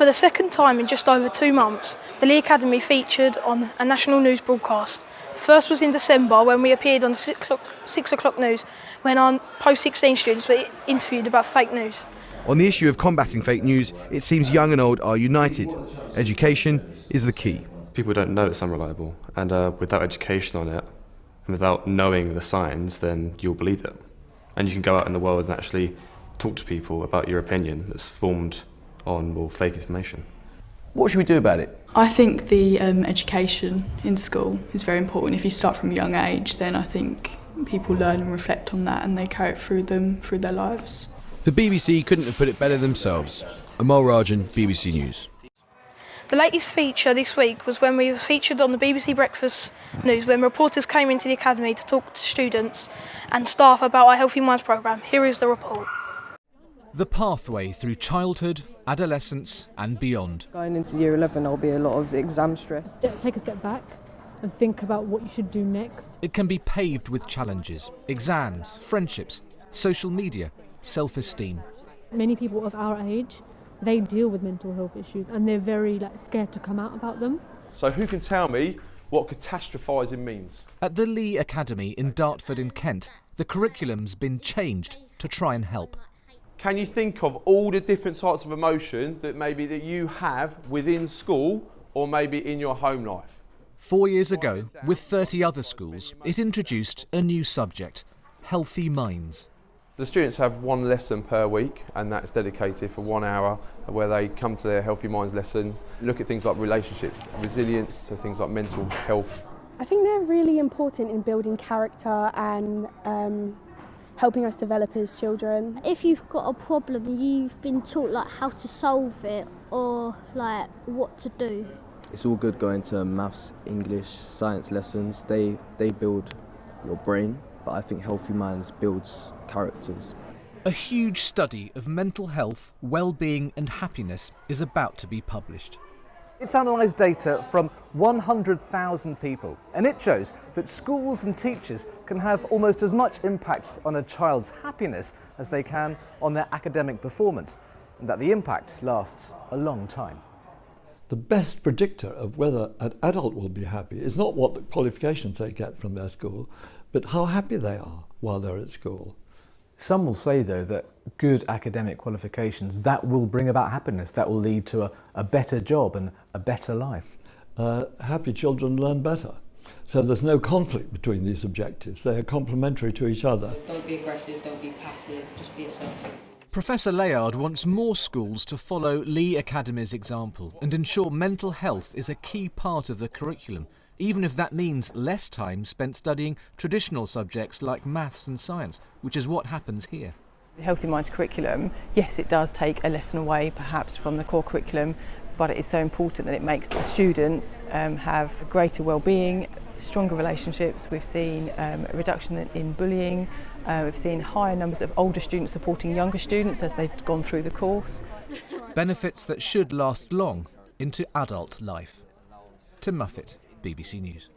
For the second time in just over 2 months, the Leigh Academy featured on a national news broadcast. The first was in December when we appeared on 6 o'clock news when our post-16 students were interviewed about fake news. On the issue of combating fake news, it seems young and old are united. Education is the key. People don't know it's unreliable, and without education on it, and without knowing the signs, then you'll believe it. And you can go out in the world and actually talk to people about your opinion that's formed on, well, fake information. What should we do about it? I think the education in school is very important. If you start from a young age, then I think people learn and reflect on that and they carry it through their lives. The BBC couldn't have put it better themselves. Amal Rajan, BBC News. The latest feature this week was when we were featured on the BBC Breakfast News when reporters came into the Academy to talk to students and staff about our Healthy Minds programme. Here is the report. The pathway through childhood, adolescence and beyond. Going into year 11 there'll be a lot of exam stress. Take a step back and think about what you should do next. It can be paved with challenges, exams, friendships, social media, self-esteem. Many people of our age, they deal with mental health issues and they're very scared to come out about them. So who can tell me what catastrophising means? At the Leigh Academy in Dartford in Kent, the curriculum's been changed to try and help. Can you think of all the different types of emotion that maybe that you have within school or maybe in your home life? 4 years ago, with 30 other schools, it introduced a new subject, Healthy Minds. The students have one lesson per week and that's dedicated for 1 hour where they come to their Healthy Minds lesson, look at things like relationships, resilience, so things like mental health. I think they're really important in building character and helping us develop as children. If you've got a problem, you've been taught how to solve it or what to do. It's all good going to maths, English, science lessons. They build your brain, but I think Healthy Minds builds characters. A huge study of mental health, well-being and happiness is about to be published. It's analysed data from 100,000 people, and it shows that schools and teachers can have almost as much impact on a child's happiness as they can on their academic performance, and that the impact lasts a long time. The best predictor of whether an adult will be happy is not what the qualifications they get from their school, but how happy they are while they're at school. Some will say, though, that good academic qualifications, that will bring about happiness, that will lead to a better job and a better life. Happy children learn better. So there's no conflict between these objectives. They are complementary to each other. Don't be aggressive, don't be passive, just be assertive. Professor Leigh wants more schools to follow Leigh Academy's example and ensure mental health is a key part of the curriculum, even if that means less time spent studying traditional subjects like maths and science, which is what happens here. The Healthy Minds curriculum, yes, it does take a lesson away perhaps from the core curriculum, but it is so important that it makes the students have greater well-being, stronger relationships. We've seen a reduction in bullying. We've seen higher numbers of older students supporting younger students as they've gone through the course. Benefits that should last long into adult life. Tim Muffet, BBC News.